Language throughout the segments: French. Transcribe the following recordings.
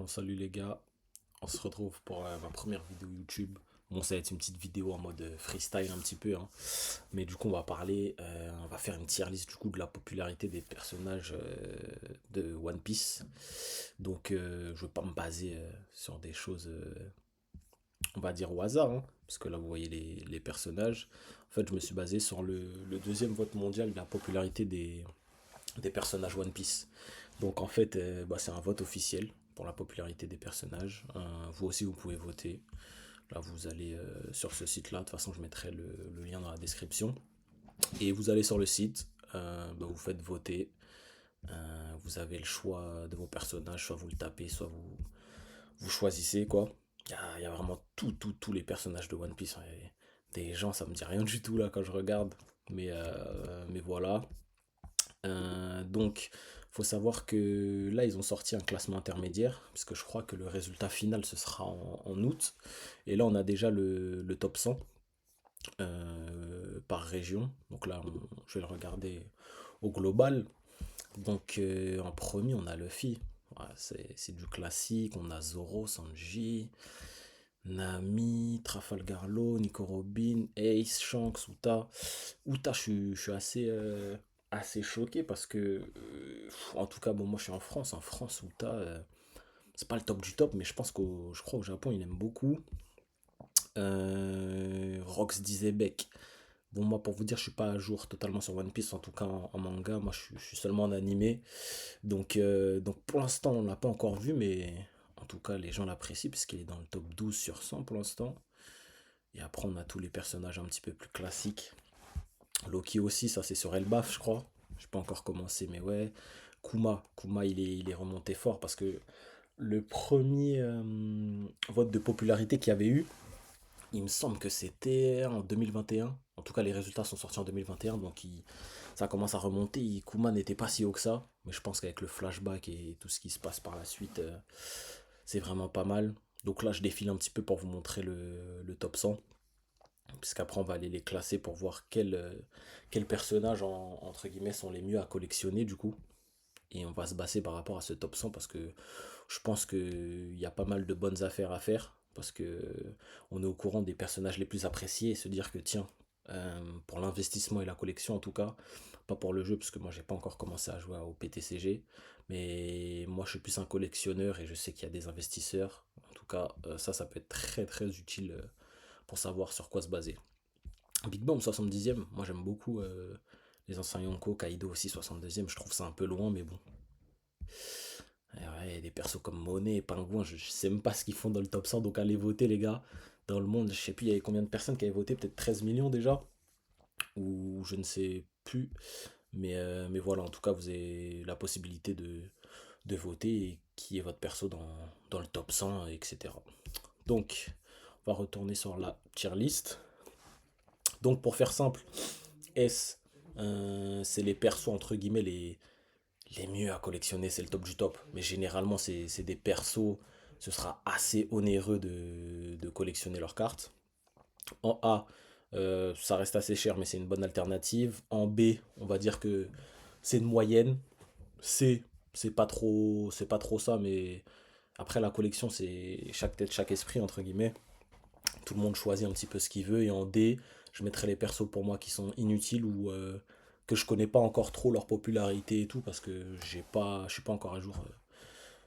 Bon, salut les gars, on se retrouve pour ma première vidéo YouTube. Bon, ça va être une petite vidéo en mode freestyle un petit peu, hein. Mais du coup, on va faire une tier list du coup de la popularité des personnages de One Piece. Donc, je vais pas me baser sur des choses, on va dire au hasard, hein, parce que là, vous voyez les personnages. En fait, je me suis basé sur le deuxième vote mondial de la popularité des personnages One Piece. Donc en fait, c'est un vote officiel pour la popularité des personnages. Vous aussi, vous pouvez voter. Là, vous allez sur ce site-là. De toute façon, je mettrai le lien dans la description. Et vous allez sur le site, vous faites voter. Vous avez le choix de vos personnages. Soit vous le tapez, soit vous choisissez, quoi. Il y a vraiment tous les personnages de One Piece, hein. Et des gens, ça me dit rien du tout là quand je regarde. Mais voilà. Donc, faut savoir que là, ils ont sorti un classement intermédiaire, puisque je crois que le résultat final, ce sera en août. Et là, on a déjà le top 100 par région. Donc là, je vais le regarder au global. Donc, en premier, on a Luffy. Ouais, c'est du classique. On a Zoro, Sanji, Nami, Trafalgar Law, Nico Robin, Ace, Shanks, Uta. Uta, je suis assez choqué parce que, en tout cas, bon, moi je suis en France. En France, Uta, c'est pas le top du top, mais je crois au Japon, il aime beaucoup. Rox disait Beck. Bon, moi, pour vous dire, je suis pas à jour totalement sur One Piece, en tout cas en manga. Moi, je suis seulement en animé. Donc pour l'instant, on l'a pas encore vu, mais en tout cas, les gens l'apprécient puisqu'il est dans le top 12 sur 100 pour l'instant. Et après, on a tous les personnages un petit peu plus classiques. Loki aussi, ça c'est sur Elbaf, je crois. J'ai pas encore commencé, mais ouais. Kuma, il est remonté fort parce que le premier vote de popularité qu'il y avait eu, il me semble que c'était en 2021. En tout cas, les résultats sont sortis en 2021, donc ça commence à remonter. Kuma n'était pas si haut que ça, mais je pense qu'avec le flashback et tout ce qui se passe par la suite, c'est vraiment pas mal. Donc là, je défile un petit peu pour vous montrer le top 100. Puisqu'après, on va aller les classer pour voir quels personnages, entre guillemets, sont les mieux à collectionner, du coup. Et on va se baser par rapport à ce top 100 parce que je pense qu'il y a pas mal de bonnes affaires à faire. Parce que on est au courant des personnages les plus appréciés et se dire que, tiens, pour l'investissement et la collection en tout cas, pas pour le jeu, parce que moi j'ai pas encore commencé à jouer au PTCG, mais moi je suis plus un collectionneur et je sais qu'il y a des investisseurs. En tout cas, ça peut être très très utile pour savoir sur quoi se baser. Big Bang 70e, moi j'aime beaucoup les anciens Yonko, Kaido aussi 62e, je trouve ça un peu loin, mais bon. Et ouais, y a des persos comme Monet et Pingouin, je sais même pas ce qu'ils font dans le top 100, donc allez voter les gars. Dans le monde, je sais plus, il y avait combien de personnes qui avaient voté, peut-être 13 millions déjà, ou je ne sais plus. Mais voilà, en tout cas, vous avez la possibilité de voter et qui est votre perso dans le top 100, etc. Donc, on va retourner sur la tier list. Donc, pour faire simple, S, c'est les persos entre guillemets les mieux à collectionner, c'est le top du top. Mais généralement, c'est des persos, ce sera assez onéreux de collectionner leurs cartes. En A, ça reste assez cher, mais c'est une bonne alternative. En B, on va dire que c'est une moyenne. C, c'est pas trop ça, mais après la collection, c'est chaque tête, chaque esprit, entre guillemets. Tout le monde choisit un petit peu ce qu'il veut. Et en D, je mettrai les persos pour moi qui sont inutiles ou que je connais pas encore trop leur popularité et tout parce que je suis pas encore à jour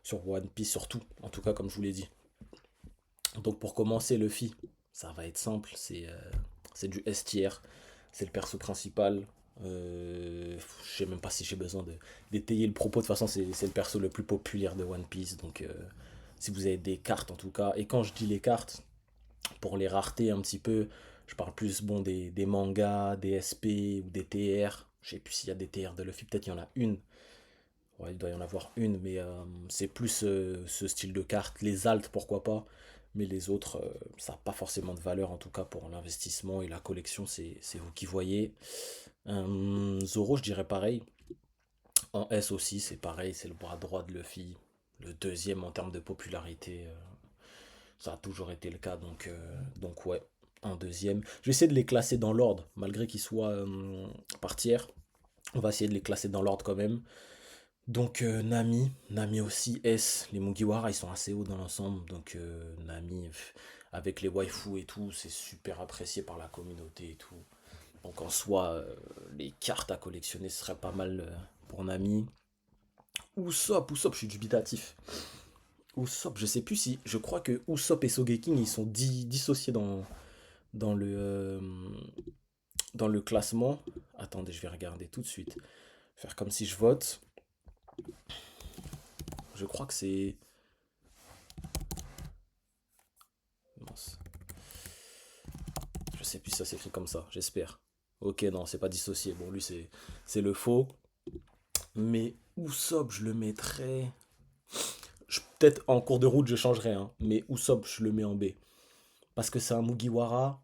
sur One Piece surtout. En tout cas, comme je vous l'ai dit. Donc pour commencer, Luffy, ça va être simple. C'est du S tier. C'est le perso principal. Je sais même pas si j'ai besoin d'étayer le propos. De toute façon, c'est le perso le plus populaire de One Piece. Donc si vous avez des cartes en tout cas. Et quand je dis les cartes, pour les raretés un petit peu. Je parle plus bon des mangas, des SP ou des TR. Je sais plus s'il y a des TR de Luffy, peut-être il y en a une. Ouais, il doit y en avoir une, mais c'est plus ce style de carte. Les altes, pourquoi pas. Mais les autres, ça n'a pas forcément de valeur, en tout cas pour l'investissement et la collection, c'est vous qui voyez. Zoro, je dirais pareil. En S aussi, c'est pareil, c'est le bras droit de Luffy. Le deuxième en termes de popularité. Ça a toujours été le cas, donc ouais, en deuxième. Je vais essayer de les classer dans l'ordre, malgré qu'ils soient par tiers. On va essayer de les classer dans l'ordre quand même. Donc Nami aussi, S, les Mugiwara ils sont assez hauts dans l'ensemble, donc Nami avec les waifus et tout, c'est super apprécié par la communauté et tout. Donc en soi, les cartes à collectionner ce serait pas mal pour Nami. Usopp, je suis dubitatif. Usopp, je sais plus si, je crois que Usopp et Sogeking ils sont dissociés dans dans le classement. Attendez, je vais regarder tout de suite. Faire comme si je vote. Je crois que c'est... Mince. Je sais plus si ça s'écrit comme ça, j'espère. Ok, non, c'est pas dissocié. Bon, lui, c'est le faux. Mais Usopp, je le mettrais. Peut-être en cours de route, je changerais, hein. Mais Usopp, je le mets en B. Parce que c'est un Mugiwara.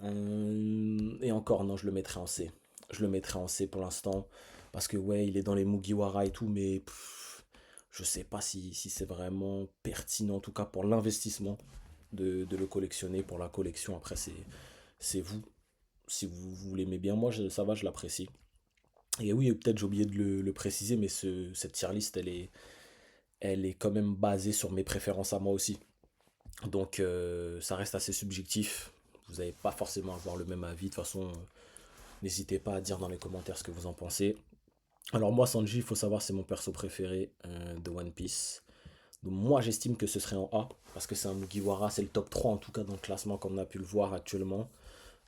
Et encore, non, je le mettrais en C. Je le mettrais en C pour l'instant. Parce que, ouais, il est dans les Mugiwara et tout, mais je sais pas si c'est vraiment pertinent, en tout cas pour l'investissement, de le collectionner. Pour la collection, après, c'est vous. Si vous l'aimez bien, moi, ça va, je l'apprécie. Et oui, peut-être j'ai oublié de le préciser, mais cette tier list, elle est quand même basée sur mes préférences à moi aussi. Donc, ça reste assez subjectif. Vous n'allez pas forcément avoir le même avis. De toute façon, n'hésitez pas à dire dans les commentaires ce que vous en pensez. Alors moi, Sanji, il faut savoir, c'est mon perso préféré de One Piece. Donc moi, j'estime que ce serait en A, parce que c'est un Mugiwara, c'est le top 3 en tout cas dans le classement comme on a pu le voir actuellement.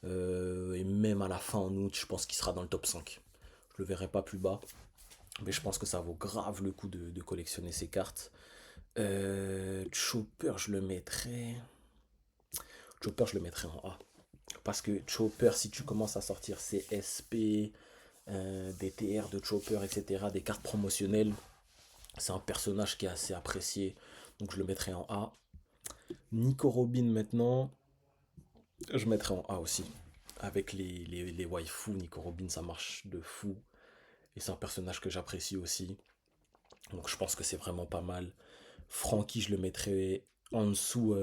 Et même à la fin en août, je pense qu'il sera dans le top 5. Je le verrai pas plus bas, mais je pense que ça vaut grave le coup de collectionner ces cartes. Chopper, je le mettrais en A. Parce que Chopper, si tu commences à sortir CSP, des TR de Chopper, etc., des cartes promotionnelles, c'est un personnage qui est assez apprécié. Donc je le mettrai en A. Nico Robin maintenant, je mettrai en A aussi. Avec les waifus, Nico Robin, ça marche de fou. Et c'est un personnage que j'apprécie aussi. Donc je pense que c'est vraiment pas mal. Frankie, je le mettrais en dessous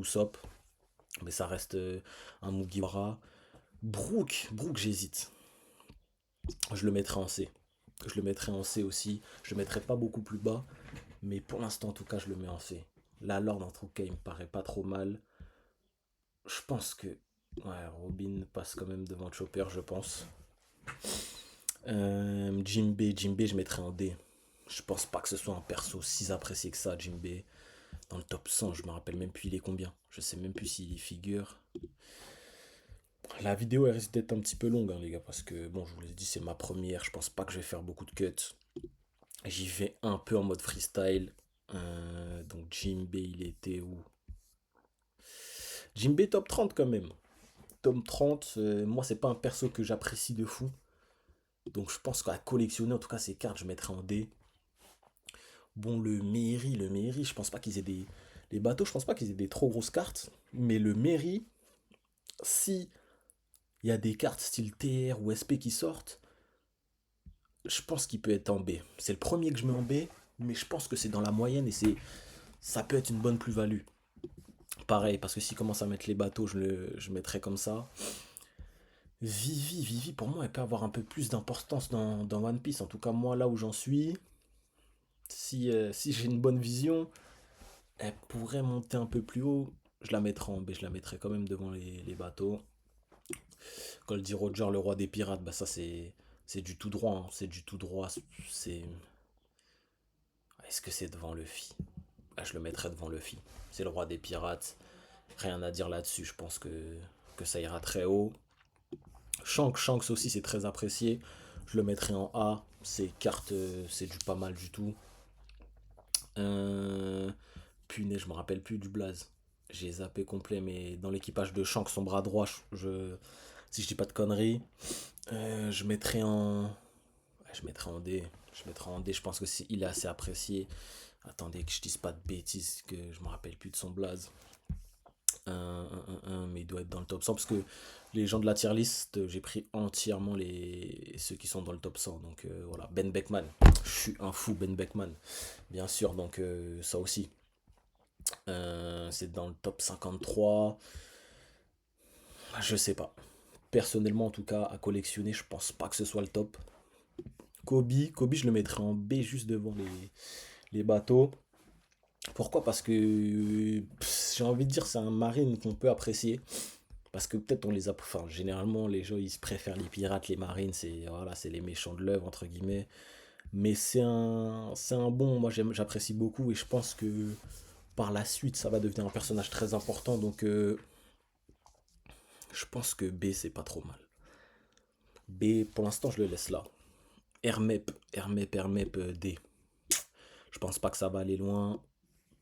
Sop. Mais ça reste un Mugiwara. Brook, j'hésite. Je le mettrai en C. Je le mettrai en C aussi. Je le mettrai pas beaucoup plus bas. Mais pour l'instant, en tout cas, je le mets en C. La Lord, en tout cas, il me paraît pas trop mal. Je pense que ouais, Robin passe quand même devant Chopper, je pense. Jinbei, je mettrais en D. Je pense pas que ce soit un perso si apprécié que ça, Jinbei. Dans le top 100, je me rappelle même plus il est combien. Je sais même plus s'il y figure. La vidéo elle risque d'être un petit peu longue, hein, les gars, parce que bon, je vous l'ai dit, c'est ma première. Je pense pas que je vais faire beaucoup de cuts. J'y vais un peu en mode freestyle. Donc Jinbei, il était où? Jinbei top 30 quand même. Top 30, moi c'est pas un perso que j'apprécie de fou. Donc je pense qu'à collectionner, en tout cas ces cartes, je mettrai en D. Bon, le Mairie, je pense pas qu'ils aient des. Les bateaux, je pense pas qu'ils aient des trop grosses cartes. Mais le Mairie, si il y a des cartes style TR ou SP qui sortent, je pense qu'il peut être en B. C'est le premier que je mets en B, mais je pense que c'est dans la moyenne et ça peut être une bonne plus-value. Pareil, parce que s'il commence à mettre les bateaux, je mettrais comme ça. Vivi, pour moi, elle peut avoir un peu plus d'importance dans One Piece. En tout cas, moi, là où j'en suis, si j'ai une bonne vision, elle pourrait monter un peu plus haut. Je la mettrai en B, je la mettrai quand même devant les bateaux. Quand dit Roger, le roi des pirates, bah ça c'est du tout droit, hein. C'est du tout droit. C'est Est-ce que c'est devant Luffy? Ah, je le mettrais devant Luffy. C'est le roi des pirates. Rien à dire là-dessus. Je pense que ça ira très haut. Shanks aussi, c'est très apprécié. Je le mettrai en A. Ces cartes, c'est du pas mal du tout. Euh, Punaise, je me rappelle plus du blaze. J'ai zappé complet, mais dans l'équipage de Shanks, son bras droit, si je dis pas de conneries, je mettrai en. Ouais, je mettrai en D. Je mettrai en D, je pense que il est assez apprécié. Attendez que je dise pas de bêtises, que je me rappelle plus de son blaze. Mais il doit être dans le top 100 parce que les gens de la tier list, j'ai pris entièrement ceux qui sont dans le top 100. Donc voilà, Ben Beckman. Je suis un fou, Ben Beckman. Bien sûr, donc ça aussi. C'est dans le top 53. Je sais pas. Personnellement, en tout cas, à collectionner, je pense pas que ce soit le top. Kobe, je le mettrais en B juste devant les bateaux. Pourquoi? Parce que j'ai envie de dire c'est un marine qu'on peut apprécier. Parce que peut-être on les a. Enfin, généralement, les gens ils se préfèrent les pirates, les marines, c'est voilà, c'est les méchants de l'œuvre, entre guillemets. Mais c'est un bon, moi j'apprécie beaucoup et je pense que par la suite ça va devenir un personnage très important. Donc je pense que B c'est pas trop mal. B pour l'instant je le laisse là. Hermep, D. Je pense pas que ça va aller loin.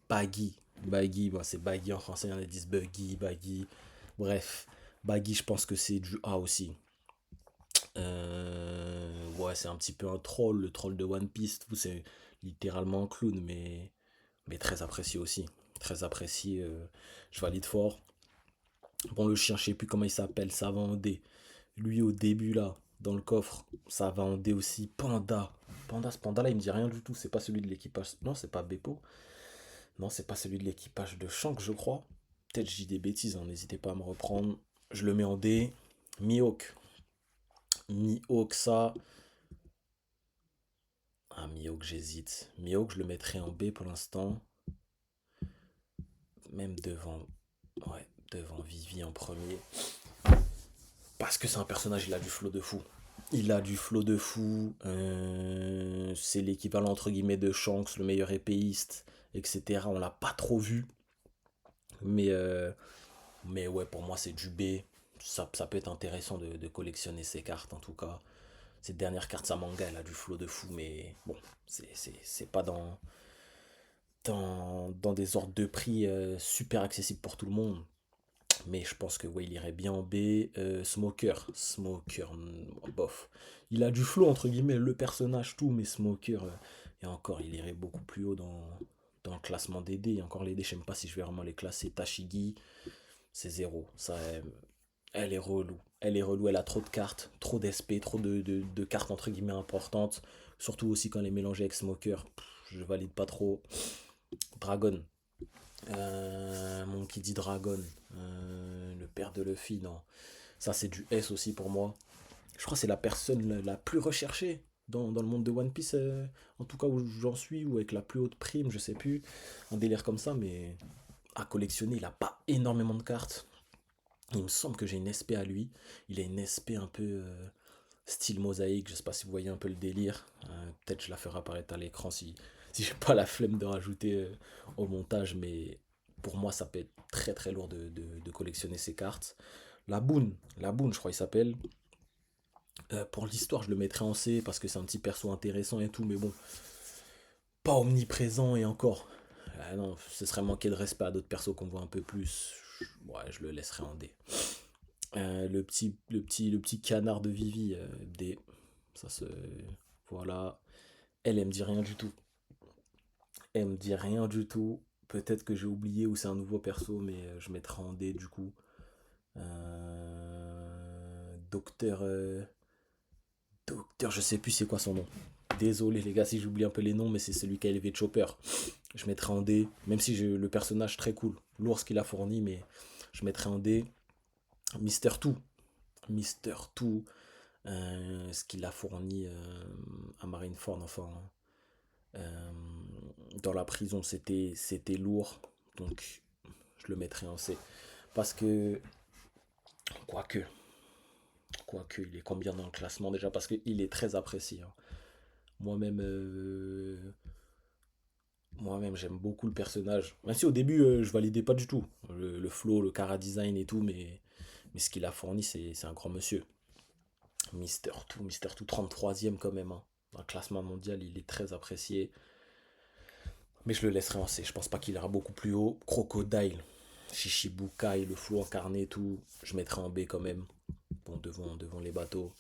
Baggy. Baggy, bah, c'est baggy en français, il y en a qui disent buggy, baggy. Bref, baggy, je pense que c'est du A aussi. Ouais, c'est un petit peu un troll, le troll de One Piece, tout, c'est littéralement un clown, mais très apprécié aussi. Très apprécié, je valide fort. Bon, le chien, je sais plus comment il s'appelle, ça va en D. Lui, au début, là, dans le coffre, ça va en D aussi. Panda. Panda, ce panda-là, il me dit rien du tout. C'est pas celui de l'équipage. Non, c'est pas Beppo. Non, c'est pas celui de l'équipage de Shanks, je crois. Peut-être je dis des bêtises, hein, n'hésitez pas à me reprendre. Je le mets en D. Mihawk. Mihawk, ça. Ah, Mihawk, j'hésite. Mihawk, je le mettrai en B pour l'instant. Même devant. Ouais, devant Vivi en premier. Parce que c'est un personnage, il a du flow de fou. Il a du flow de fou. C'est l'équivalent entre guillemets de Shanks, le meilleur épéiste, etc. On l'a pas trop vu. Mais, euh, mais ouais, pour moi, c'est du B. Ça peut être intéressant de collectionner ces cartes en tout cas. Cette dernière carte, sa manga, elle a du flow de fou. Mais bon, c'est pas dans des ordres de prix super accessibles pour tout le monde. Mais je pense que ouais, il irait bien en B. Smoker, bof. Il a du flow, entre guillemets, le personnage, tout, mais Smoker, et encore, il irait beaucoup plus haut dans le classement des dés. Et encore les dés, je sais même pas si je vais vraiment les classer. Tashigi, c'est zéro. Ça, elle est relou. Elle est relou, elle a trop de cartes, trop d'SP, trop de cartes, entre guillemets, importantes. Surtout aussi quand elle est mélangée avec Smoker. Je valide pas trop. Dragon, mon qui dit Dragon, le père de Luffy, non. Ça, c'est du S aussi pour moi. Je crois que c'est la personne la plus recherchée dans le monde de One Piece, en tout cas où j'en suis, ou avec la plus haute prime, je sais plus. Un délire comme ça, mais à collectionner, il a pas énormément de cartes. Il me semble que j'ai une SP à lui. Il a une SP un peu style mosaïque, je sais pas si vous voyez un peu le délire. Peut-être je la ferai apparaître à l'écran si j'ai pas la flemme de rajouter au montage, mais pour moi ça peut être très très lourd de collectionner ces cartes. La Boon, je crois il s'appelle. Pour l'histoire, je le mettrais en C parce que c'est un petit perso intéressant et tout, mais bon, pas omniprésent et encore. Ah non, ce serait manquer de respect à d'autres persos qu'on voit un peu plus. Ouais, je le laisserai en D. Le petit canard de Vivi, D. Ça se. Voilà. Elle me dit rien du tout. Elle me dit rien du tout. Peut-être que j'ai oublié ou c'est un nouveau perso, mais je mettrai en D du coup. Docteur. Docteur, je sais plus c'est quoi son nom. Désolé les gars si j'oublie un peu les noms, mais c'est celui qui a élevé Chopper. Je mettrai en D, même si j'ai le personnage très cool. Lourd ce qu'il a fourni, mais je mettrai en D. Mister Two. Mister Two. Ce qu'il a fourni à Marineford, enfin, euh, dans la prison, c'était lourd. Donc, je le mettrai en C. Parce que, quoique, il est combien dans le classement déjà? Parce qu'il est très apprécié, hein. Moi-même, moi-même, j'aime beaucoup le personnage. Même si au début, je validais pas du tout le flow, le cara design et tout, mais ce qu'il a fourni, c'est un grand monsieur. Mister Two 33e quand même, hein. Dans le classement mondial, il est très apprécié. Mais je le laisserai en C. Je pense pas qu'il ira beaucoup plus haut. Crocodile, Shishibukai, le flou incarné et tout, je mettrai en B quand même. Bon, devant les bateaux.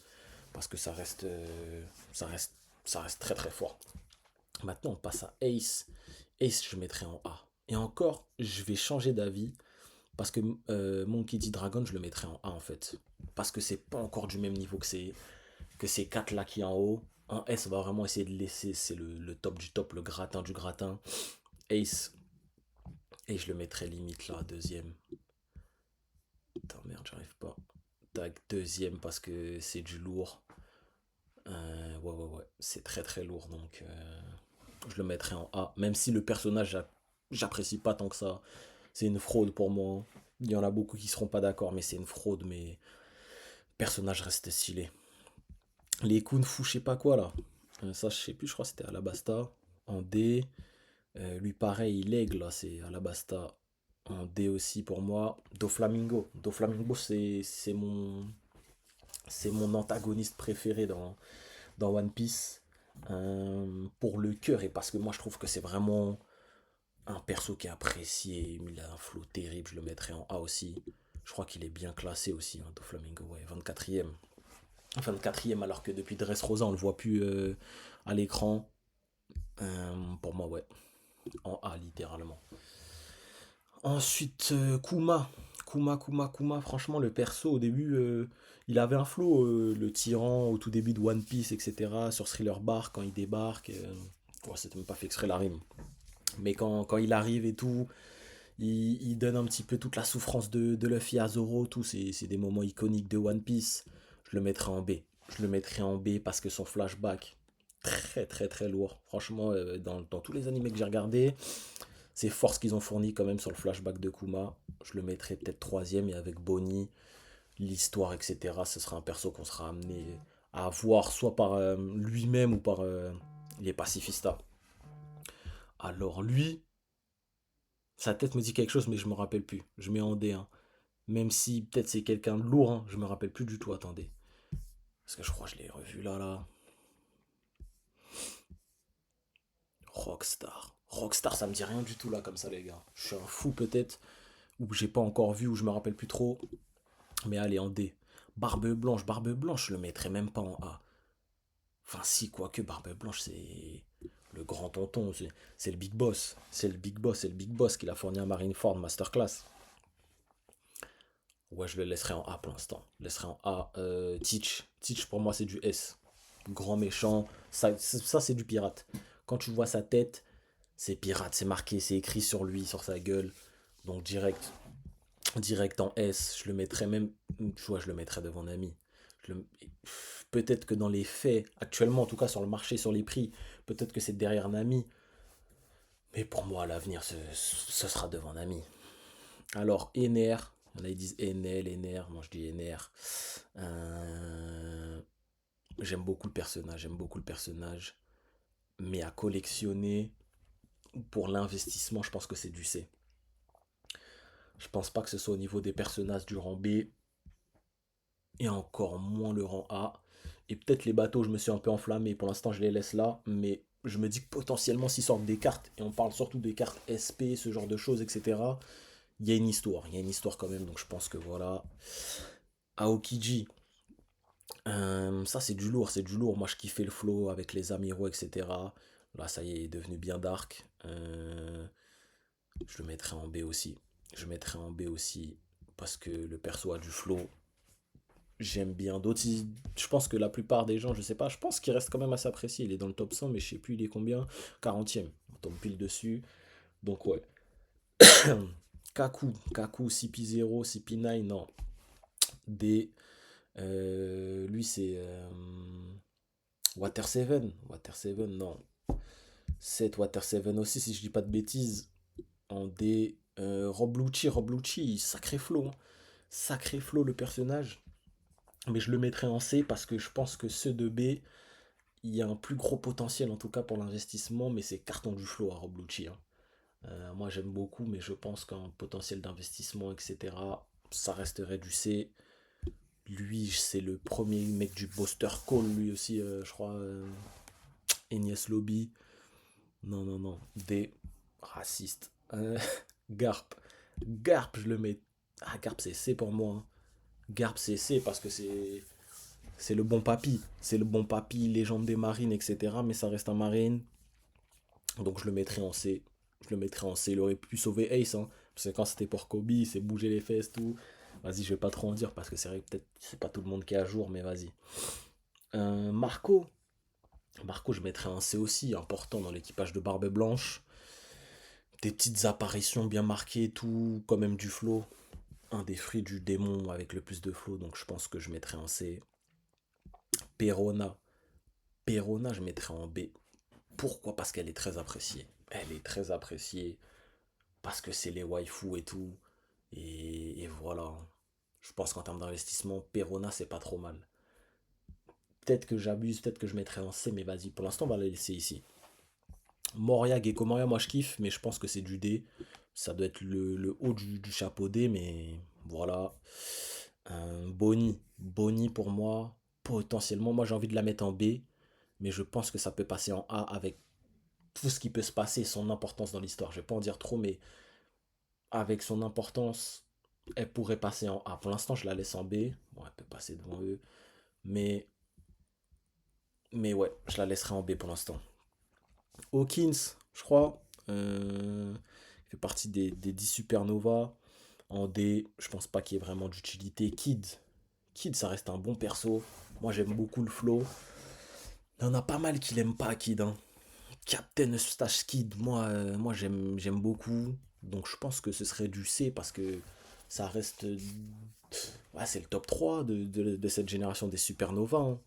Parce que ça reste, ça reste très très fort. Maintenant, on passe à Ace. Ace, je mettrai en A. Et encore, je vais changer d'avis. Parce que Monkey D. Dragon, je le mettrai en A en fait. Parce que c'est pas encore du même niveau que ces 4 là qui est en haut. Un S va vraiment essayer de laisser, c'est le top du top, le gratin du gratin. Ace, et je le mettrai limite là, deuxième. Putain, merde, j'arrive pas. Tac, deuxième parce que c'est du lourd. Ouais. C'est très très lourd, donc je le mettrai en A. Même si le personnage, j'apprécie pas tant que ça. C'est une fraude pour moi, hein. Il y en a beaucoup qui seront pas d'accord, mais c'est une fraude, mais le personnage reste stylé. Les Kung Fu, je sais pas quoi là. Ça, je sais plus, je crois que c'était Alabasta en D. Lui, pareil, l'aigle, là, c'est Alabasta en D aussi pour moi. Doflamingo. Doflamingo, c'est mon antagoniste préféré dans One Piece. Pour le cœur, et parce que moi, je trouve que c'est vraiment un perso qui est apprécié. Il a un flow terrible, je le mettrais en A aussi. Je crois qu'il est bien classé aussi, hein, Doflamingo, ouais, 24e. 24e, alors que depuis Dressrosa, on le voit plus à l'écran. Pour moi, ouais, en A, littéralement. Ensuite, Kuma. Kuma. Franchement, le perso, au début, il avait un flow, le tyran, au tout début de One Piece, etc. Sur Thriller Bar, quand il débarque. Ouais, c'était même pas fait exprès la rime. Mais quand il arrive et tout, il donne un petit peu toute la souffrance de Luffy à Zoro. Tout, c'est des moments iconiques de One Piece. Je le mettrai en B. Je le mettrai en B parce que son flashback, très très très lourd. Franchement, dans tous les animés que j'ai regardés, c'est fort ce qu'ils ont fourni quand même sur le flashback de Kuma. Je le mettrais peut-être troisième et avec Bonnie, l'histoire, etc. Ce sera un perso qu'on sera amené à voir soit par lui-même ou par les pacifistas. Alors lui, sa tête me dit quelque chose mais je me rappelle plus. Je mets en D1. Même si peut-être c'est quelqu'un de lourd, hein, je me rappelle plus du tout. Attendez. Parce que je crois que je l'ai revu là. Rockstar. Rockstar, ça me dit rien du tout là comme ça les gars. Je suis un fou peut-être. Ou j'ai pas encore vu ou je me rappelle plus trop. Mais allez, en D. Barbe Blanche, je le mettrais même pas en A. Enfin, si, quoique Barbe Blanche, c'est le grand tonton, c'est le big boss. C'est le big boss qui l'a fourni à Marineford Masterclass. Ouais, je le laisserai en A pour l'instant. Je le laisserai en A. Teach. Teach, pour moi, c'est du S. Grand méchant. Ça c'est du pirate. Quand tu vois sa tête, c'est pirate. C'est marqué, c'est écrit sur lui, sur sa gueule. Donc, direct en S, je le mettrais même, tu vois, je le mettrais devant Nami. Peut-être que dans les faits, actuellement en tout cas sur le marché, sur les prix, peut-être que c'est derrière Nami, mais pour moi à l'avenir, ce sera devant Nami. Alors, Ener, il y en a qui disent Enel, Ener, moi je dis Ener. Euh, j'aime beaucoup le personnage, mais à collectionner, pour l'investissement, je pense que c'est du C. Je pense pas que ce soit au niveau des personnages du rang B, et encore moins le rang A. Et peut-être les bateaux, je me suis un peu enflammé. Pour l'instant, je les laisse là. Mais je me dis que potentiellement, s'ils sortent des cartes, et on parle surtout des cartes SP, ce genre de choses, etc., il y a une histoire. Il y a une histoire quand même. Donc je pense que voilà. Aokiji, ça c'est du lourd, c'est du lourd. Moi je kiffais le flow avec les Amiro, etc. Là, ça y est, il est devenu bien dark. Je le mettrai en B aussi. Je mettrai en B aussi parce que le perso a du flow. J'aime bien. D'autres, je pense que la plupart des gens, je sais pas, je pense qu'il reste quand même assez apprécié. Il est dans le top 100, mais je sais plus il est combien. 40e. On tombe pile dessus. Donc ouais. Kaku, CP0, CP9, non. D. Lui, c'est Water 7. Water 7, non. 7 Water 7 aussi, si je dis pas de bêtises. En D. Rob Lucci, sacré flow, hein. Sacré flow le personnage. Mais je le mettrai en C parce que je pense que ceux de B, il y a un plus gros potentiel en tout cas pour l'investissement, mais c'est carton du flow à Roblucci, hein. Moi j'aime beaucoup, mais je pense qu'un potentiel d'investissement, etc., ça resterait du C. Lui, c'est le premier mec du Buster Call, lui aussi, je crois. Enies Lobby. Non. Des racistes. Garp. Garp, je le mets. Ah, Garp, c'est C pour moi, hein. Garp, c'est C parce que c'est le bon papy. C'est le bon papy, légende des marines, etc. Mais ça reste un marine. Donc je le mettrai en C. Je le mettrai en C. Il aurait pu sauver Ace, hein. Parce que quand c'était pour Kobe, il s'est bougé les fesses, tout. Vas-y, je vais pas trop en dire parce que c'est vrai que peut-être c'est pas tout le monde qui est à jour, mais vas-y. Marco. Marco, je mettrai un C aussi, important dans l'équipage de Barbe Blanche. Des petites apparitions bien marquées, tout, quand même du flow. Un des fruits du démon avec le plus de flow, donc je pense que je mettrai un C. Perona. Perona, je mettrais en B. Pourquoi? Parce qu'elle est très appréciée. Elle est très appréciée parce que c'est les waifus et tout. Et voilà. Je pense qu'en termes d'investissement, Perona, c'est pas trop mal. Peut-être que j'abuse, peut-être que je mettrais en C, mais vas-y, pour l'instant, on va la laisser ici. Moria, Gecko Moria, moi je kiffe, mais je pense que c'est du D. Ça doit être le haut du chapeau D, mais voilà. Bonnie. Bonnie pour moi, potentiellement, moi j'ai envie de la mettre en B, mais je pense que ça peut passer en A avec tout ce qui peut se passer, son importance dans l'histoire. Je vais pas en dire trop, mais avec son importance, elle pourrait passer en A. Pour l'instant, je la laisse en B. Bon, elle peut passer devant eux, mais, mais ouais, je la laisserai en B pour l'instant. Hawkins, je crois. Il fait partie des 10 supernovas. En D, je pense pas qu'il y ait vraiment d'utilité. Kid. Kid, ça reste un bon perso. Moi, j'aime beaucoup le flow. Il y en a pas mal qui l'aiment pas, Kid, hein. Captain Eustache Kid, moi j'aime beaucoup. Donc je pense que ce serait du C parce que ça reste. Ouais, c'est le top 3 de cette génération des supernovas, hein.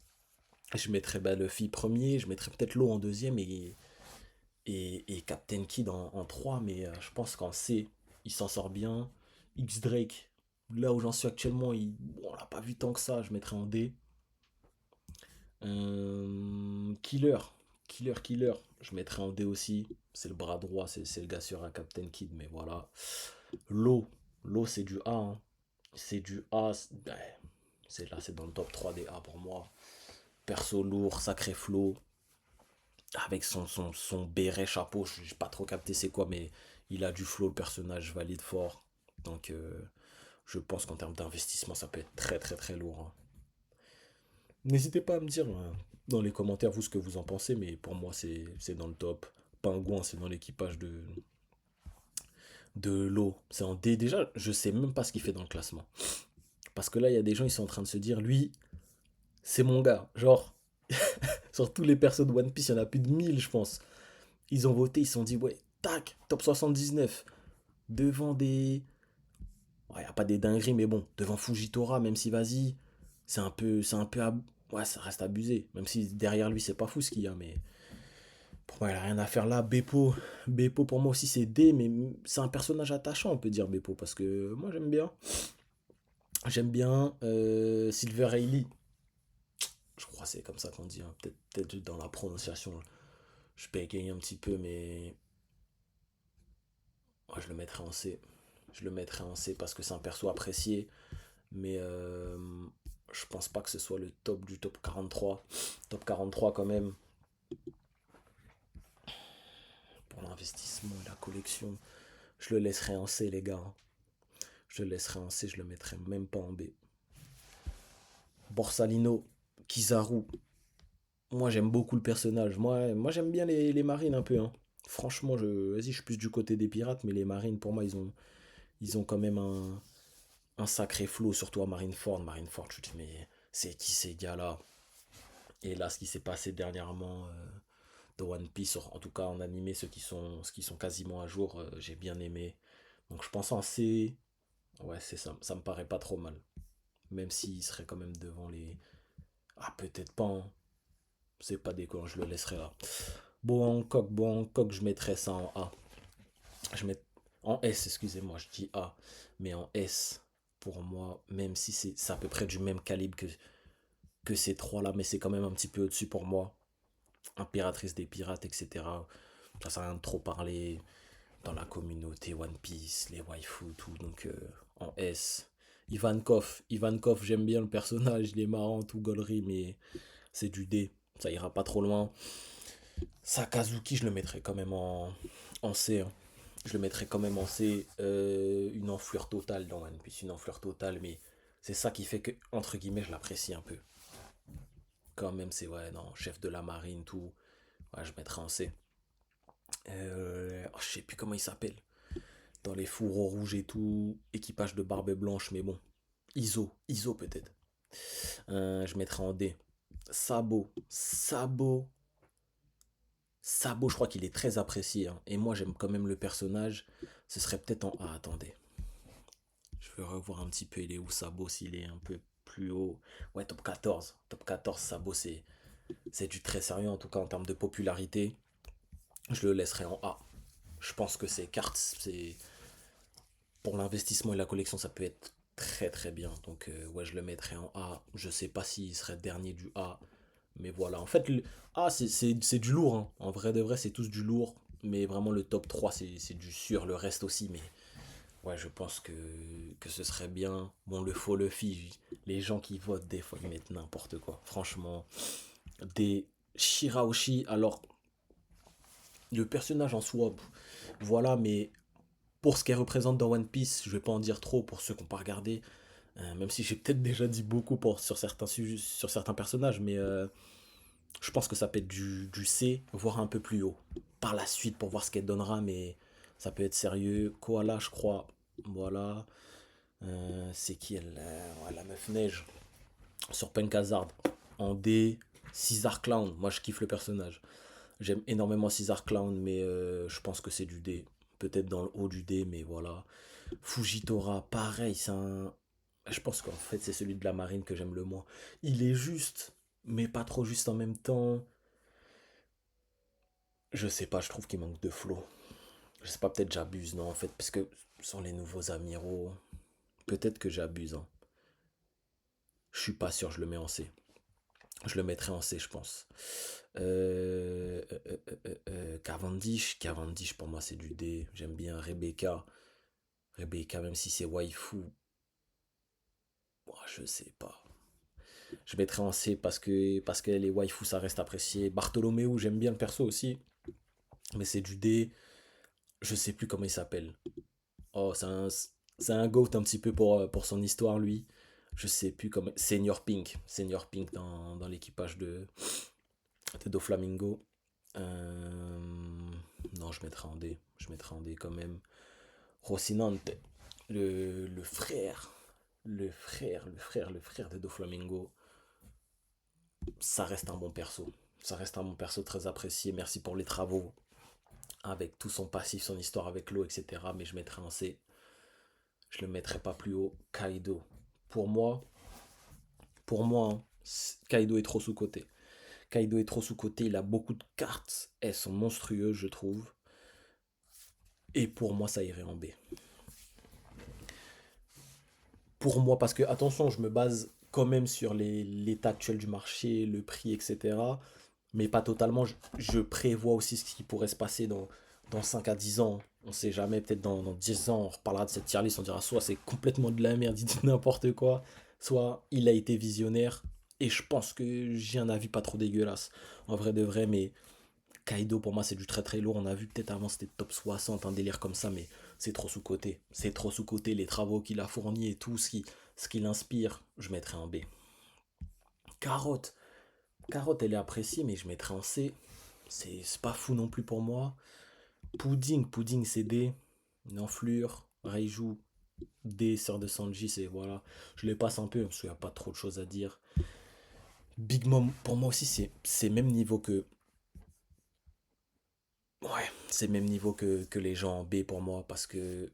Je mettrais bah, Luffy premier, je mettrais peut-être Law en deuxième et Captain Kid en 3, mais je pense qu'en C, il s'en sort bien. X Drake, là où j'en suis actuellement, bon, on l'a pas vu tant que ça, je mettrais en D. Killer, Killer, je mettrais en D aussi. C'est le bras droit, c'est le gars sur un Captain Kid, mais voilà. L'eau, l'eau c'est du A, hein. C'est du A, c'est là, c'est dans le top 3 des A pour moi. Perso lourd, sacré flow, avec son béret chapeau, j'ai pas trop capté c'est quoi, mais il a du flow, le personnage valide fort. Donc je pense qu'en termes d'investissement, ça peut être très très très lourd, hein. N'hésitez pas à me dire dans les commentaires vous ce que vous en pensez, mais pour moi c'est dans le top. Pingouin, c'est dans l'équipage de l'eau. C'est en D. Déjà, je sais même pas ce qu'il fait dans le classement. Parce que là, il y a des gens, ils sont en train de se dire, lui, c'est mon gars. Genre, sur tous les persos de One Piece, il y en a plus de 1000, je pense. Ils ont voté, ils se sont dit, ouais, tac, top 79. Devant des. Ouais, y a pas des dingueries, mais bon, devant Fujitora, même si vas-y, ouais, ça reste abusé. Même si derrière lui, c'est pas fou ce qu'il y a, mais pour moi, il a rien à faire là. Beppo pour moi aussi, c'est D, mais c'est un personnage attachant, on peut dire Beppo, parce que moi, j'aime bien. J'aime bien Silver Hailey. Je crois que c'est comme ça qu'on dit, hein. Peut-être dans la prononciation, je bégaye un petit peu, mais moi, je le mettrais en C. Je le mettrais en C parce que c'est un perso apprécié, mais je pense pas que ce soit le top du top 43. Top 43 quand même, pour l'investissement et la collection. Je le laisserai en C, les gars, hein. Je le laisserai en C, je le mettrai même pas en B. Borsalino, Kizaru. Moi, j'aime beaucoup le personnage. Moi j'aime bien les marines un peu, hein. Franchement, vas-y, je suis plus du côté des pirates, mais les marines, pour moi, ils ont quand même un sacré flow, surtout à Marineford. Marineford, je te dis, mais c'est qui ces gars-là? Et là, ce qui s'est passé dernièrement de One Piece, en tout cas en animé, ceux qui sont quasiment à jour, j'ai bien aimé. Donc je pense en C, ouais, c'est ça. Ça me paraît pas trop mal. Même s'il serait quand même devant les. Ah, peut-être pas, hein. C'est pas déconnant, je le laisserai là. Bon, en coq, je mettrais ça en A. Je mets en S, excusez-moi, je dis A. Mais en S, pour moi, même si c'est à peu près du même calibre que ces trois-là, mais c'est quand même un petit peu au-dessus pour moi. Impératrice des pirates, etc. Ça sert à rien de trop parler dans la communauté One Piece, les waifus, tout. Donc en S. Ivankov, j'aime bien le personnage, il est marrant, tout gaulerie, mais c'est du D. Ça ira pas trop loin. Sakazuki, je le mettrais quand même en C, hein. Je le mettrais quand même en C. Une enflure totale dans One Piece, une enflure totale, mais c'est ça qui fait que, entre guillemets, je l'apprécie un peu. Quand même, c'est, ouais, non, chef de la marine, tout. Ouais, je mettrais en C. Je sais plus comment il s'appelle. Dans les fourreaux rouges et tout. Équipage de barbe blanche, mais bon. Iso peut-être. Je mettrais en D. Sabo, je crois qu'il est très apprécié, hein. Et moi, j'aime quand même le personnage. Ce serait peut-être en A. Attendez. Je vais revoir un petit peu. Il est où Sabo s'il est un peu plus haut. Ouais, top 14. Top 14, Sabo, c'est. C'est du très sérieux, en tout cas en termes de popularité. Je le laisserai en A. Je pense que ces cartes, c'est pour l'investissement et la collection, ça peut être très très bien. Donc ouais, je le mettrai en A. Je sais pas s'il serait dernier du A, mais voilà. En fait, le A, c'est du lourd, hein. En vrai de vrai, c'est tous du lourd. Mais vraiment, le top 3 c'est du sûr. Le reste aussi, mais ouais, je pense que ce serait bien. Bon, le faux, le fi, les gens qui votent, des fois, ils mettent n'importe quoi. Franchement, des Shiraoshi, alors, le personnage en soi, voilà, mais pour ce qu'elle représente dans One Piece, je vais pas en dire trop pour ceux qui n'ont pas regardé, même si j'ai peut-être déjà dit beaucoup sur certains sujets, sur certains personnages, mais je pense que ça peut être du C, voire un peu plus haut. Par la suite, pour voir ce qu'elle donnera, mais ça peut être sérieux. Koala, je crois, voilà. C'est qui elle, ouais, la meuf neige sur Penkazard en D. Caesar Clown, moi je kiffe le personnage. J'aime énormément Caesar Clown, mais je pense que c'est du D. Peut-être dans le haut du D, mais voilà. Fujitora, pareil, c'est un. Je pense qu'en fait, c'est celui de la marine que j'aime le moins. Il est juste, mais pas trop juste en même temps. Je sais pas, je trouve qu'il manque de flow. Je sais pas, peut-être j'abuse, non, en fait, parce que ce sont les nouveaux amiraux. Peut-être que j'abuse, hein. Je suis pas sûr, je le mets en C. Je le mettrai en C, je pense. Cavendish. Cavendish, pour moi, c'est du D. J'aime bien Rebecca. Rebecca, même si c'est waifu, oh, je sais pas. Je mettrai en C parce que les waifu, ça reste apprécié. Bartholoméo, j'aime bien le perso aussi, mais c'est du D. Je sais plus comment il s'appelle. Oh, c'est un goat un petit peu pour son histoire, lui. Je sais plus comment. Senior Pink. Senior Pink dans l'équipage de Doflamingo. Euh, non, je mettrai en D. Je mettrai en D quand même. Rocinante, le frère. Le frère de Doflamingo. Ça reste un bon perso. Ça reste un bon perso très apprécié. Merci pour les travaux. Avec tout son passif, son histoire avec l'eau, etc. Mais je mettrai un C. Je le mettrai pas plus haut. Kaido. Pour moi, pour moi, Kaido est trop sous-côté. Kaido est trop sous-côté. Il a beaucoup de cartes. Elles sont monstrueuses, je trouve. Et pour moi, ça irait en B. Pour moi, parce que, attention, je me base quand même sur l'état actuel du marché, le prix, etc. Mais pas totalement. Je prévois aussi ce qui pourrait se passer dans 5 à 10 ans. On sait jamais, peut-être dans 10 ans, on reparlera de cette tier list, on dira soit c'est complètement de la merde, il dit n'importe quoi, soit il a été visionnaire. Et je pense que j'ai un avis pas trop dégueulasse, en vrai de vrai, mais Kaido pour moi c'est du très très lourd. On a vu peut-être avant c'était top 60, un délire comme ça, mais c'est trop sous-côté. C'est trop sous-côté, les travaux qu'il a fournis et tout, ce qui l'inspire, je mettrais en B. Carotte. Carotte, elle est appréciée, mais je mettrais en C. C'est pas fou non plus pour moi. Pudding c'est D. Nanflure, Reiju, D, sœur de Sanji, c'est voilà. Je les passe un peu parce qu'il n'y a pas trop de choses à dire. Big Mom, pour moi aussi, c'est même niveau que. Ouais, c'est même niveau que les gens en B pour moi parce que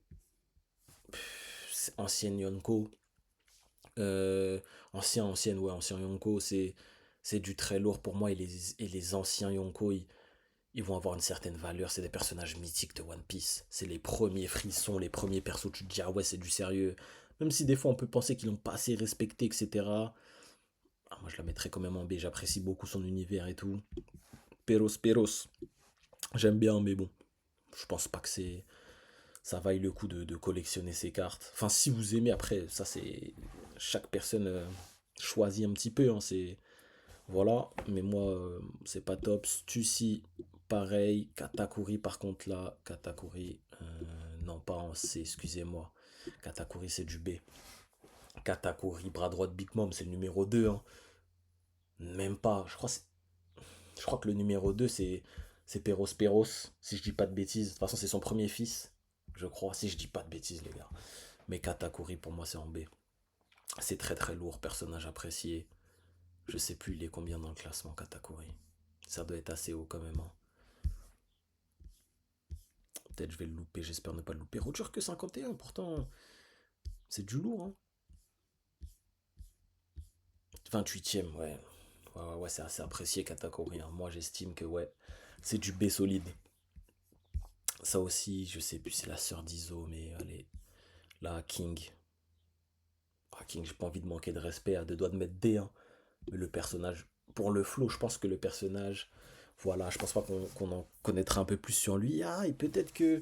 ancienne Yonko, euh, ancien Yonko, c'est du très lourd pour moi et les anciens Yonko, ils vont avoir une certaine valeur. C'est des personnages mythiques de One Piece. C'est les premiers frissons, les premiers persos. Tu te dis, ah ouais, c'est du sérieux. Même si des fois on peut penser qu'ils l'ont pas assez respecté, etc. Ah, moi je la mettrais quand même en B. J'apprécie beaucoup son univers et tout. Peros. J'aime bien, mais bon. Je pense pas que ça vaille le coup de collectionner ces cartes. Enfin, si vous aimez, après, ça c'est. Chaque personne choisit un petit peu. Hein, voilà, mais moi, c'est pas top. Stussy, pareil. Katakuri, par contre, là, Katakuri, non, pas en C, excusez-moi. Katakuri, c'est du B. Katakuri, bras droit de Big Mom, c'est le numéro 2. Hein. Même pas. Je crois que le numéro 2 c'est Peros, si je dis pas de bêtises. De toute façon, c'est son premier fils, je crois, si je dis pas de bêtises, les gars. Mais Katakuri, pour moi, c'est en B. C'est très très lourd, personnage apprécié. Je sais plus, il est combien dans le classement, Katakuri. Ça doit être assez haut quand même. Hein. Peut-être je vais le louper, j'espère ne pas le louper. Roger que 51, pourtant, c'est du lourd. Hein. 28ème, ouais. Ouais, c'est assez apprécié Katakuri, hein. Moi, j'estime que ouais, c'est du B solide. Ça aussi, je sais plus, c'est la sœur d'Izo, mais allez, là, King. Ah, King, j'ai pas envie de manquer de respect, à deux doigts de mettre D, hein. Mais le personnage, pour le flow, je pense que le personnage, voilà, je pense pas qu'on en connaîtra un peu plus sur lui. Ah, et peut-être que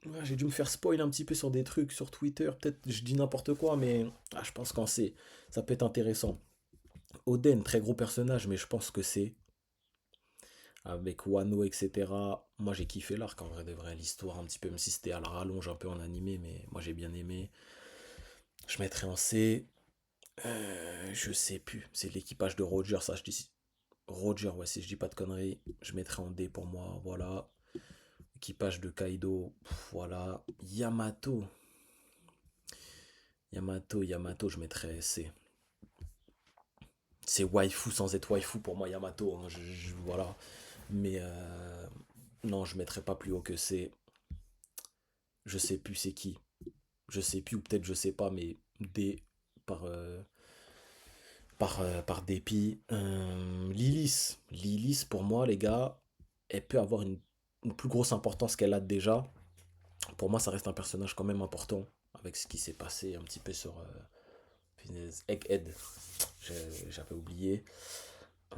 ouais, j'ai dû me faire spoil un petit peu sur des trucs sur Twitter. Peut-être je dis n'importe quoi, mais je pense qu'en c'est, ça peut être intéressant. Oden, très gros personnage, mais je pense que c'est avec Wano, etc. Moi, j'ai kiffé l'arc en vrai de vrai, l'histoire un petit peu, même si c'était à la rallonge un peu en animé, mais moi j'ai bien aimé. Je mettrais en C. Je sais plus. C'est l'équipage de Roger, ça je dis. Roger, ouais, si je dis pas de conneries, je mettrais en D pour moi. Voilà. Équipage de Kaido, voilà. Yamato. Yamato, je mettrais C. C'est waifu sans être waifu pour moi, Yamato, hein, voilà. Mais non, je mettrais pas plus haut que C. Je sais plus c'est qui. Je sais plus, ou peut-être je sais pas, mais D par, par dépit. Lilith, pour moi, les gars, elle peut avoir une plus grosse importance qu'elle a déjà. Pour moi, ça reste un personnage quand même important avec ce qui s'est passé un petit peu sur Egghead. J'avais oublié. Euh,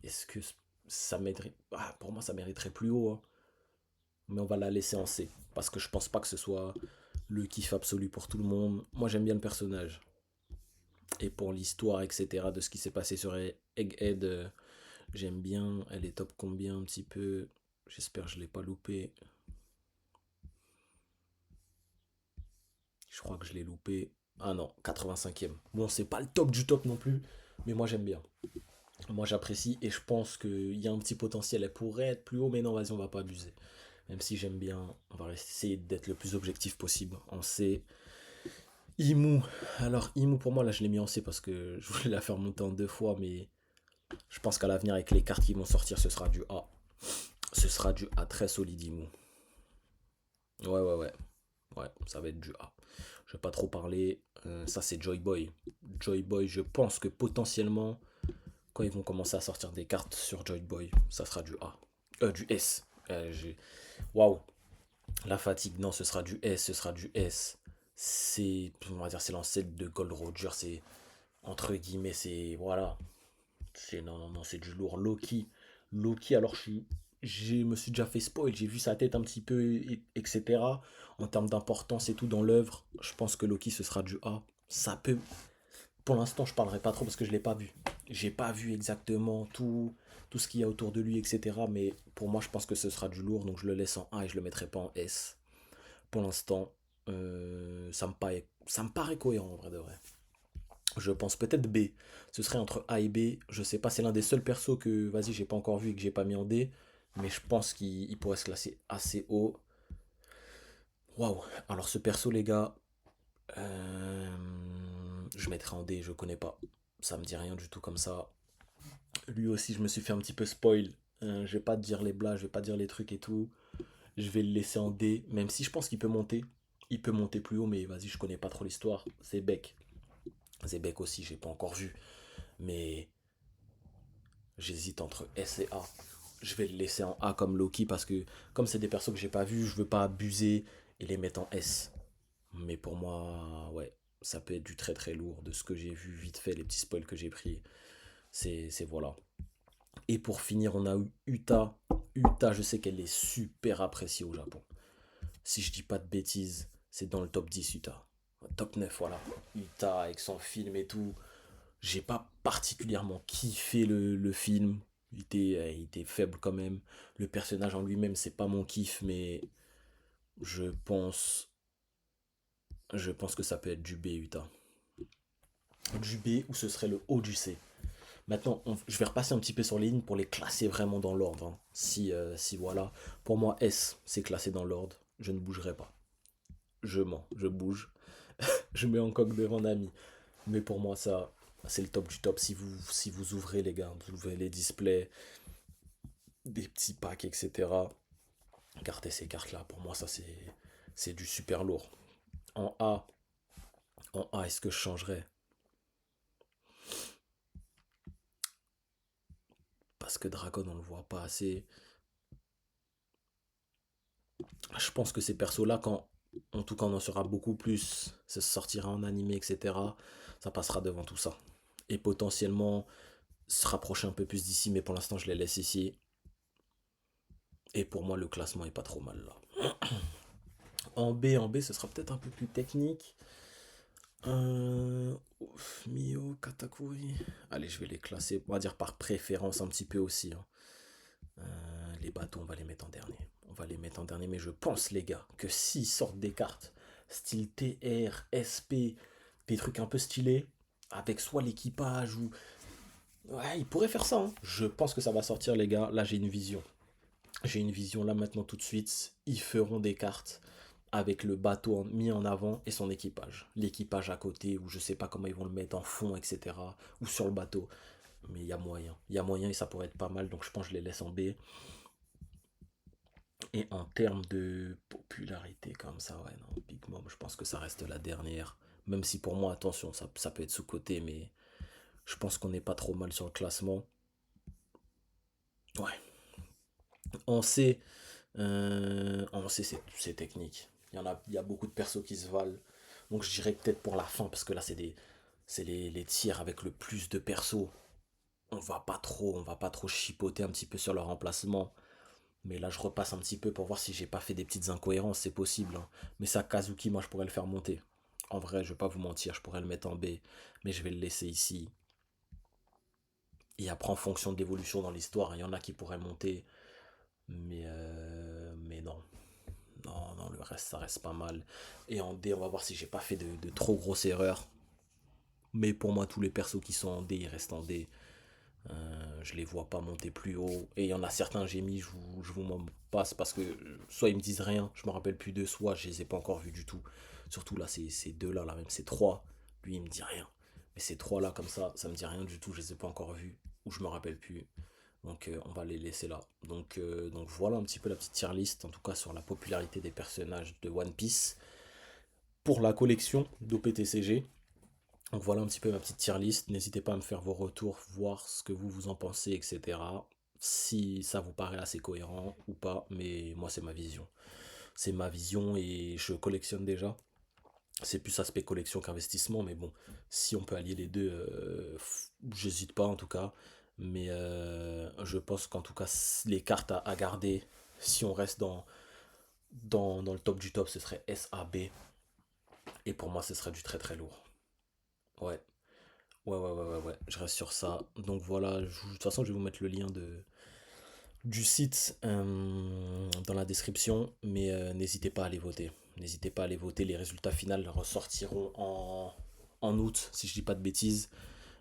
Est-ce que ça mériterait. Pour moi, ça mériterait plus haut, hein. Mais on va la laisser en C. Parce que je pense pas que ce soit le kiff absolu pour tout le monde. Moi, j'aime bien le personnage. Et pour l'histoire, etc., de ce qui s'est passé sur Egghead, j'aime bien. Elle est top combien un petit peu. J'espère que je l'ai pas loupé. Je crois que je l'ai loupé. Ah non, 85e. Bon, c'est pas le top du top non plus, mais moi j'aime bien. Moi j'apprécie et je pense qu'il y a un petit potentiel. Elle pourrait être plus haut, mais non, vas-y, on va pas abuser. Même si j'aime bien, on va essayer d'être le plus objectif possible. En C. Imu. Alors, Imu, pour moi, là, je l'ai mis en C parce que je voulais la faire monter en deux fois, mais je pense qu'à l'avenir, avec les cartes qui vont sortir, ce sera du A. Ce sera du A très solide, Imu. Ouais. Ouais, ça va être du A. Je vais pas trop parler. Ça, c'est Joy Boy. Joy Boy, je pense que potentiellement, quand ils vont commencer à sortir des cartes sur Joy Boy, ça sera du A. Du S. Waouh, la fatigue. Non, ce sera du S. Ce sera du S. On va dire, c'est l'ancêtre de Gold Roger. C'est, entre guillemets, c'est, voilà. Non, c'est du lourd. Loki, alors je me suis déjà fait spoil, j'ai vu sa tête un petit peu, etc. En termes d'importance et tout dans l'œuvre, je pense que Loki ce sera du A. Ça peut. Pour l'instant, je parlerai pas trop parce que je l'ai pas vu. J'ai pas vu exactement tout ce qu'il y a autour de lui, etc. Mais pour moi, je pense que ce sera du lourd, donc je le laisse en A et je le mettrai pas en S. Pour l'instant, ça me paraît cohérent en vrai de vrai. Je pense peut-être B. Ce serait entre A et B. Je sais pas, c'est l'un des seuls persos que, vas-y, j'ai pas encore vu et que j'ai pas mis en D. Mais je pense qu'il pourrait se classer assez haut. Waouh. Alors ce perso, les gars, euh, je mettrai en D, je connais pas. Ça me dit rien du tout comme ça. Lui aussi, je me suis fait un petit peu spoil. Je vais pas te dire les blagues, je vais pas dire les trucs et tout. Je vais le laisser en D, même si je pense qu'il peut monter. Il peut monter plus haut, mais vas-y, je connais pas trop l'histoire. Zebek. Zebek aussi, j'ai pas encore vu. Mais j'hésite entre S et A. Je vais le laisser en A comme Loki parce que comme c'est des persos que j'ai pas vus, je veux pas abuser et les mettre en S. Mais pour moi, ouais, ça peut être du très très lourd de ce que j'ai vu vite fait, les petits spoils que j'ai pris. C'est voilà. Et pour finir, on a eu Uta. Uta, je sais qu'elle est super appréciée au Japon. Si je dis pas de bêtises, c'est dans le top 10 Uta. Top 9, voilà. Uta avec son film et tout. J'ai pas particulièrement kiffé le film. Il était faible quand même. Le personnage en lui-même, c'est pas mon kiff, mais je pense, je pense que ça peut être du B, Utah. Du B ou ce serait le haut du C. Maintenant, je vais repasser un petit peu sur les lignes pour les classer vraiment dans l'ordre, hein. Si voilà. Pour moi, S, c'est classé dans l'ordre. Je ne bougerai pas. Je mens, je bouge. Je mets en coque devant Nami. Mais pour moi, ça, c'est le top du top. Si vous ouvrez, les gars, vous ouvrez les displays, des petits packs, etc. Gardez ces cartes-là. Pour moi, ça, c'est du super lourd. En A, en A, est-ce que je changerais? parce que Dragon, on le voit pas assez. Je pense que ces persos-là, en tout cas, on en saura beaucoup plus, ça sortira en animé, etc., ça passera devant tout ça. Et potentiellement se rapprocher un peu plus d'ici, mais pour l'instant, je les laisse ici. Et pour moi, le classement est pas trop mal là. En B, ce sera peut-être un peu plus technique. Mio, Katakuri. Allez, je vais les classer, on va dire par préférence un petit peu aussi, hein. Les bateaux, on va les mettre en dernier. On va les mettre en dernier, mais je pense, les gars, que s'ils sortent des cartes style TR, SP, des trucs un peu stylés, avec soit l'équipage ou. Ouais, ils pourraient faire ça, hein. Je pense que ça va sortir, les gars. Là, j'ai une vision. J'ai une vision là maintenant tout de suite. Ils feront des cartes avec le bateau mis en avant et son équipage. L'équipage à côté, ou je sais pas comment ils vont le mettre en fond, etc. Ou sur le bateau. Mais il y a moyen. Il y a moyen et ça pourrait être pas mal. Donc je pense que je les laisse en B. Et en termes de popularité comme ça, ouais, non, Big Mom, je pense que ça reste la dernière. Même si pour moi, attention, ça peut être sous-côté, mais je pense qu'on n'est pas trop mal sur le classement. Ouais, on sait, c'est technique. Il y a beaucoup de persos qui se valent. Donc je dirais peut-être pour la fin, parce que là, c'est les tiers avec le plus de persos. On va pas trop chipoter un petit peu sur leur emplacement. Mais là, je repasse un petit peu pour voir si j'ai pas fait des petites incohérences, c'est possible, hein. Mais ça, Kazuki, moi, je pourrais le faire monter. En vrai, je vais pas vous mentir, je pourrais le mettre en B, mais je vais le laisser ici. Et après, en fonction de l'évolution dans l'histoire, il y en a qui pourraient monter, mais non. Non, non, le reste, ça reste pas mal. Et en D, on va voir si j'ai pas fait de trop grosses erreurs. Mais pour moi, tous les persos qui sont en D, ils restent en D. Je les vois pas monter plus haut. Et il y en a certains, j'ai mis, je vous m'en passe parce que soit ils me disent rien, je me rappelle plus d'eux, soit je les ai pas encore vus du tout. Surtout là, ces deux-là, là, même ces trois, lui il me dit rien. Mais ces trois-là, comme ça me dit rien du tout, je les ai pas encore vus, ou je me rappelle plus. Donc on va les laisser là. Donc voilà un petit peu la petite tier list, en tout cas sur la popularité des personnages de One Piece pour la collection d'OPTCG. Donc voilà un petit peu ma petite tier list. N'hésitez pas à me faire vos retours, voir ce que vous en pensez, etc. Si ça vous paraît assez cohérent ou pas, mais moi c'est ma vision. C'est ma vision et je collectionne déjà. C'est plus aspect collection qu'investissement, mais bon, si on peut allier les deux, j'hésite pas en tout cas. Mais je pense qu'en tout cas, les cartes à garder, si on reste dans le top du top, ce serait SAB. Et pour moi, ce serait du très très lourd. Ouais, ouais, ouais, ouais, ouais, ouais, je reste sur ça. Donc voilà, de toute façon, je vais vous mettre le lien du site dans la description, mais n'hésitez pas à aller voter. N'hésitez pas à aller voter, les résultats finaux ressortiront en août, si je dis pas de bêtises.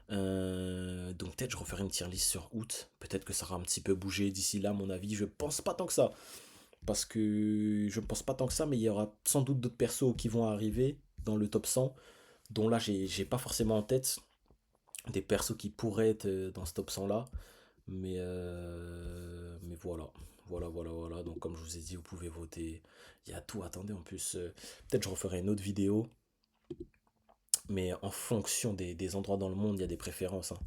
Donc peut-être je referai une tier list sur août, peut-être que ça aura un petit peu bougé d'ici là, à mon avis, je pense pas tant que ça. Parce que je ne pense pas tant que ça, mais il y aura sans doute d'autres persos qui vont arriver dans le top 100, dont là j'ai pas forcément en tête des persos qui pourraient être dans ce top 100 là. Mais voilà. Voilà, voilà, voilà. Donc, comme je vous ai dit, vous pouvez voter. Il y a tout. Attendez, en plus, peut-être je referai une autre vidéo. Mais en fonction des endroits dans le monde, il y a des préférences, hein.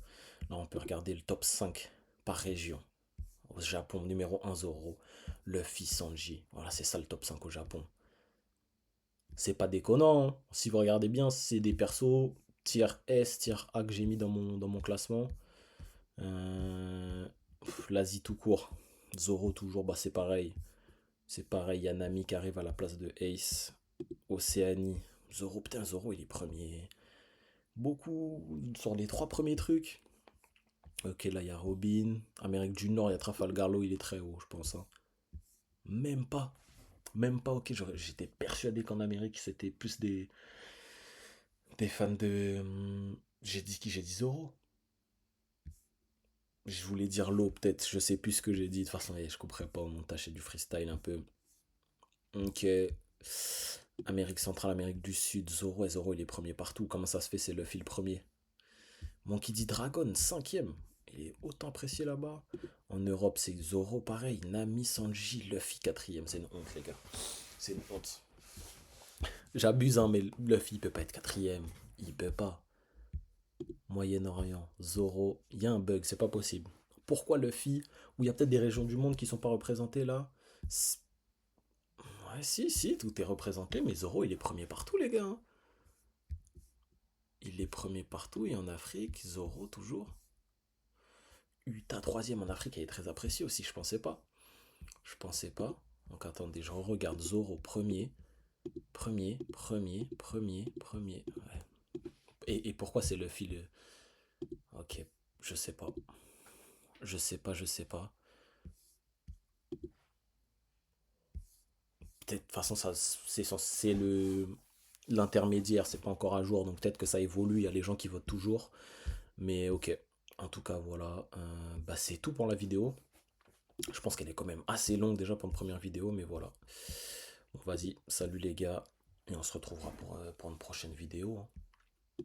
Là, on peut regarder le top 5 par région. Au Japon, numéro 1, Zoro. Luffy, Sanji. Voilà, c'est ça le top 5 au Japon. C'est pas déconnant, hein. Si vous regardez bien, c'est des persos tier S, tier A que j'ai mis dans mon classement. Euh, L'Asie tout court. Zoro toujours, bah c'est pareil. C'est pareil, il y a Nami qui arrive à la place de Ace. Océanie. Zoro, putain, Zoro il est premier. Beaucoup sur les trois premiers trucs. Ok, là il y a Robin. Amérique du Nord, il y a Trafalgar Law, il est très haut, je pense, hein. Même pas. Même pas, ok, j'étais persuadé qu'en Amérique c'était plus des fans de. J'ai dit qui? J'ai dit Zoro. Je voulais dire l'eau, peut-être. Je sais plus ce que j'ai dit. De toute façon, je comprends pas au montage, c'est du freestyle un peu. Ok. Amérique centrale, Amérique du Sud, Zoro. Et Zoro, il est premier partout. Comment ça se fait? C'est Luffy le premier. Monkey D. Dragon, cinquième. Il est autant apprécié là-bas. En Europe, c'est Zoro, pareil. Nami, Sanji, Luffy, quatrième. C'est une honte, les gars. C'est une honte. J'abuse, hein, mais Luffy, il peut pas être quatrième. Il peut pas. Moyen-Orient, Zoro. Il y a un bug, c'est pas possible. pourquoi Luffy, où il y a peut-être des régions du monde qui sont pas représentées là. Ouais, si, tout est représenté, mais Zoro, il est premier partout, les gars, hein. Il est premier partout, et en Afrique, Zoro toujours. Uta troisième en Afrique, elle est très appréciée aussi, je pensais pas. Je pensais pas. Donc attendez, je regarde Zoro premier. Premier. Ouais. Et pourquoi c'est Luffy le... Ok, je sais pas. Je sais pas. Peut-être, de toute façon, ça, c'est le l'intermédiaire, c'est pas encore à jour, donc peut-être que ça évolue, il y a les gens qui votent toujours. Mais ok, en tout cas, voilà. Bah, c'est tout pour la vidéo. Je pense qu'elle est quand même assez longue déjà pour une première vidéo, mais voilà. Bon, vas-y, salut les gars, et on se retrouvera pour une prochaine vidéo, hein.